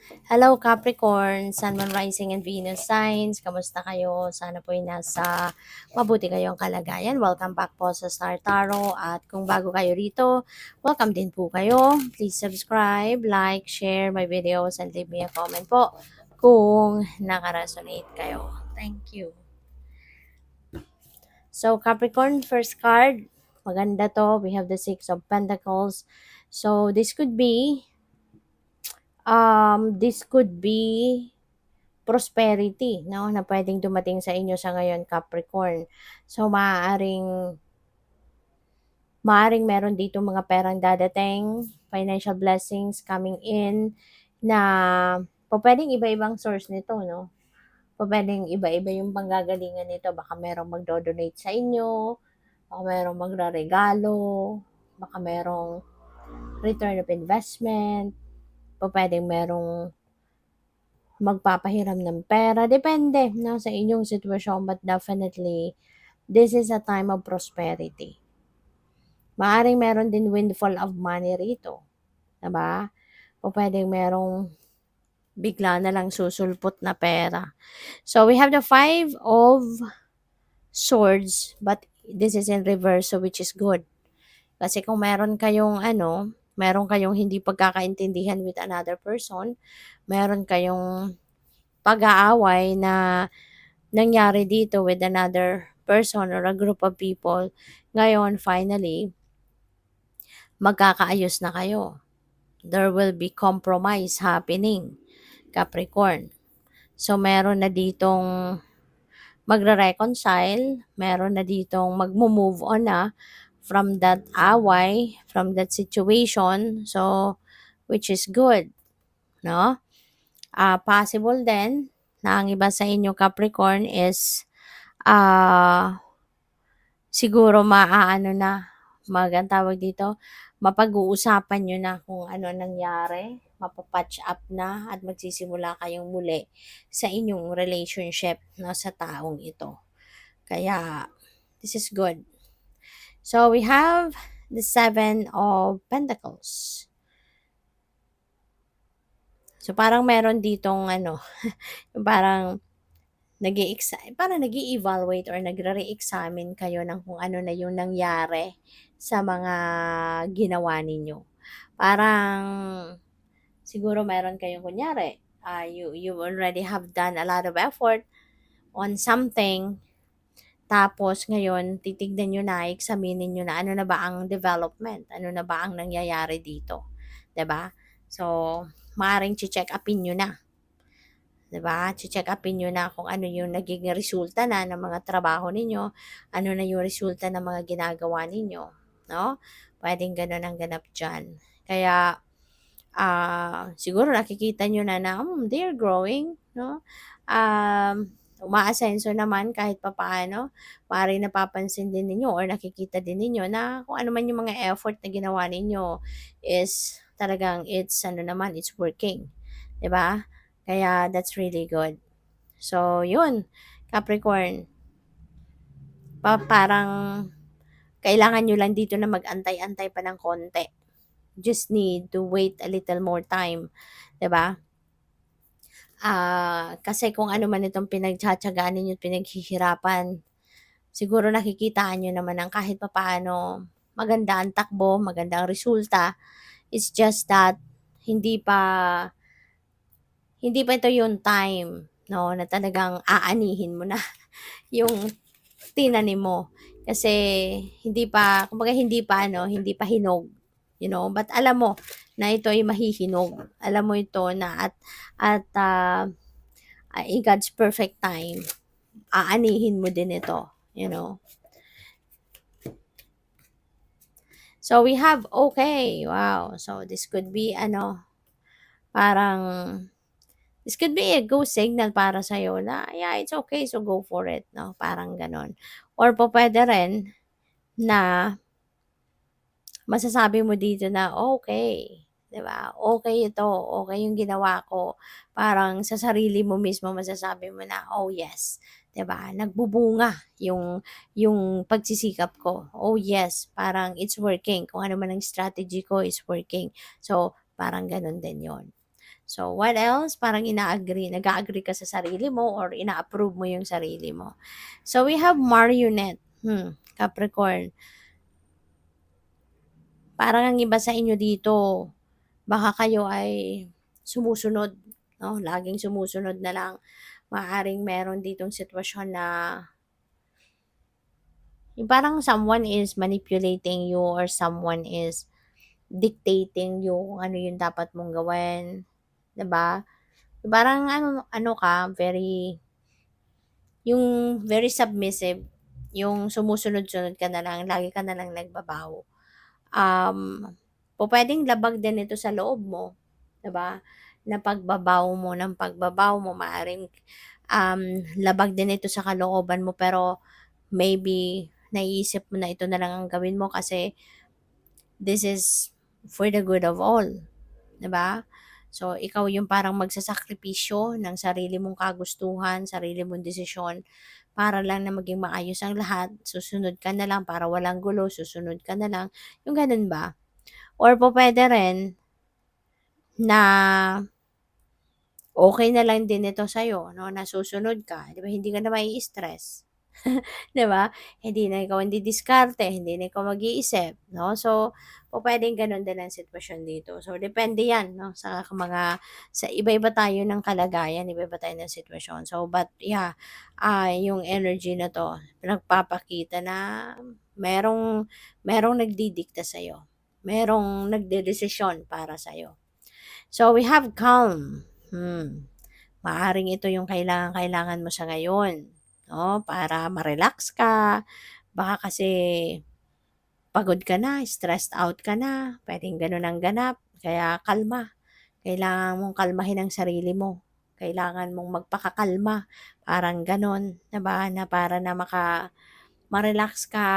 Hello Capricorn, Sun, Moon, Rising, and Venus signs. Kamusta kayo? Sana po ay nasa mabuti kayong kalagayan. Welcome back po sa Star Tarot. At kung bago kayo rito, welcome din po kayo. Please subscribe, like, share my videos, and leave me a comment po kung nakaresonate kayo. Thank you. So Capricorn, first card. Maganda to. We have the Six of Pentacles. So this could be prosperity, no, na pwedeng dumating sa inyo sa ngayon, Capricorn. So, maaaring meron dito mga perang dadating, financial blessings coming in, na pwedeng iba-ibang source nito, no? Pwedeng iba-iba yung panggagalingan nito. Baka merong magdo-donate sa inyo, baka merong magraregalo, baka merong return of investment, pwedeng merong magpapahiram ng pera. Depende, no, sa inyong sitwasyon. But definitely, this is a time of prosperity. Maaring meron din windfall of money rito. Diba? O pwedeng merong bigla na lang susulpot na pera. So, we have the Five of Swords, but this is in reverse, so which is good. Kasi kung meron kayong hindi pagkakaintindihan with another person, meron kayong pag-aaway na nangyari dito with another person or a group of people, ngayon, finally, magkakaayos na kayo. There will be compromise happening, Capricorn. So, meron na ditong magre-reconcile, meron na ditong magmo-move on na from that away, from that situation. So, which is good, no? Possible din na ang iba sa inyo, Capricorn, is siguro ang tawag dito, mapag-uusapan nyo na kung ano nangyari, mapapatch up na at magsisimula kayong muli sa inyong relationship, no, sa taong ito. Kaya, this is good. So, we have the Seven of Pentacles. So, parang meron ditong parang parang nag-i-evaluate or nagre-re-examine kayo ng kung ano na yung nangyari sa mga ginawa ninyo. Parang siguro meron kayong kunyari, you already have done a lot of effort on something, tapos ngayon titignan nyo na, examinin nyo na ano na ba ang development, ano na ba ang nangyayari dito. 'Di ba? So, maaaring check upin nyo na. 'Di ba? Check upin niyo na kung ano yung naging resulta na ng mga trabaho ninyo, ano na yung resulta ng mga ginagawa ninyo, no? Puwedeng gano'n ang ganap diyan. Kaya, siguro nakikita niyo na they're growing, no? Umaasenso naman kahit papaano. Maaaring napapansin din ninyo or nakikita din ninyo na kung ano man yung mga effort na ginawa ninyo is talagang it's working, 'di ba? Kaya that's really good. So, yun, Capricorn, parang kailangan nyo lang dito na mag-antay-antay pa ng konti. Just need to wait a little more time, 'di ba? Kasi kung ano man itong pinagtiyatiyagaan ninyo at pinaghihirapan, siguro nakikitaan nyo naman ang kahit papaano maganda ang takbo, maganda ang resulta. It's just that hindi pa hindi pa ito yung time, no, na talagang aanihin mo na yung tinanim mo. Kasi kumbaga hindi pa hinog, but alam mo na ito ay mahihinog. Alam mo ito na in God's perfect time, aanihin mo din ito, So, we have, okay, wow. So, this could be, parang, this could be a go signal para sa'yo na, yeah, it's okay, so go for it, no? Parang ganon. Or pwede rin na masasabi mo dito na, okay, 'di ba? Okay ito, okay yung ginawa ko. Parang sa sarili mo mismo masasabi mo na, oh yes, 'di ba? Nagbubunga yung pagsisikap ko. Oh yes, parang it's working. Kung ano man ang strategy ko is working. So, parang ganun din 'yon. So, what else? Parang nag-a-agree ka sa sarili mo or ina-approve mo yung sarili mo. So, we have marionette. Capricorn. Parang ang iba sa inyo dito, baka kayo ay sumusunod, no? Laging sumusunod na lang. Maaaring meron ditong sitwasyon na yung parang someone is manipulating you or someone is dictating you kung ano yung dapat mong gawin, 'di ba? Parang ano ano ka, very submissive, yung sumusunod-sunod ka na lang, lagi ka na lang nagbabaw. Um, Pupuwedeng labag din ito sa loob mo, 'di ba? Na pagbabaw mo maaaring, labag din ito sa kalooban mo pero maybe naiisip mo na ito na lang ang gawin mo kasi this is for the good of all, 'di ba? So, ikaw yung parang magsasakripisyo ng sarili mong kagustuhan, sarili mong desisyon para lang na maging maayos ang lahat. Susunod ka na lang para walang gulo, susunod ka na lang, yung gano'n ba? Or pupuwede rin na okay na lang din ito sa'yo 'no, na susunod ka, 'di ba, hindi ka na mai-stress. 'Di ba? Hindi na ikaw ang didiskarte, hindi na ikaw mag-iisip, 'no? So, pupuwedeng gano'n din ang sitwasyon dito. So, depende 'yan 'no, sa iba-iba tayo ng kalagayan, iba-iba tayo ng sitwasyon. So, but yeah, yung energy na 'to nagpapakita na merong merong nagdidikta sa'yo, merong nagdedesisyon para sa'yo. So, we have calm. Maaaring ito yung kailangan mo sa ngayon, 'no, para ma-relax ka. Baka kasi pagod ka na, stressed out ka na, puwedeng gano'n ang ganap, kaya kalma. Kailangan mong kalmahin ang sarili mo. Kailangan mong magpakakalma, parang gano'n, 'di ba, na para na ma-relax ka,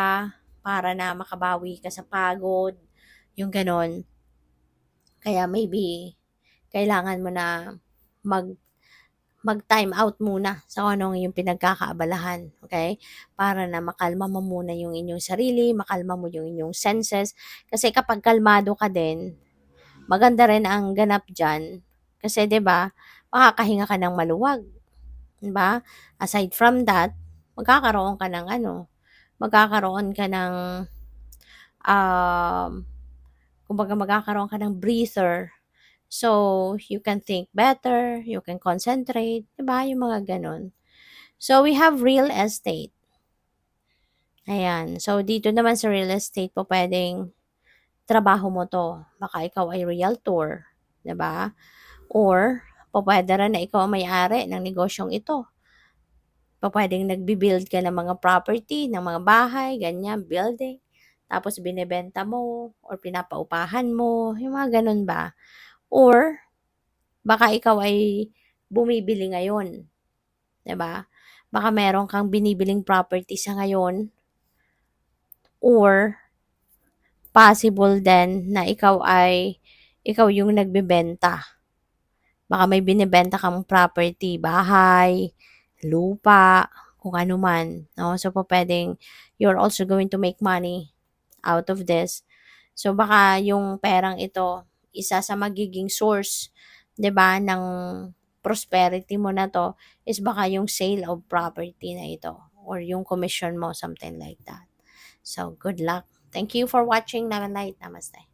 para na makabawi ka sa pagod, yung gano'n. Kaya maybe kailangan mo na mag mag-time out muna sa kung ano ang iyong pinagkakaabalahan, okay? Para na makalma mo muna yung inyong sarili, makalma mo yung inyong senses. Kasi kapag kalmado ka din, maganda rin ang ganap diyan. Kasi 'di ba, makakahinga ka ng maluwag, 'di ba? Aside from that, magkakaroon ka ng ano, magkakaroon ka ng, um, kumbaga magkakaroon ka ng breather. So, you can think better, you can concentrate, 'di ba, yung mga gano'n. So, we have real estate, ayan. So, dito naman sa real estate pupuwedeng trabaho mo 'to, baka ikaw ay realtor, 'di ba? Or pupuwede rin na ikaw ang may-ari ng negosyong ito. Pupuwedeng nagbi-build ka ng mga property, ng mga bahay, ganyan, building, tapos binebenta mo or pinapaupahan mo, yung mga gano'n ba? Or baka ikaw ay bumibili ngayon, 'di ba? Baka meron kang binibiling property sa ngayon or possible din na ikaw yung nagbebenta. Baka may binebenta kang property, bahay, lupa, kung ano man, 'no? So, pupuwedeng you're also going to make money out of this. So, baka yung perang ito, isa sa magiging source, 'di ba, ng prosperity mo na 'to is baka yung sale of property na ito or yung commission mo, something like that. So, good luck. Thank you for watching. Namaste.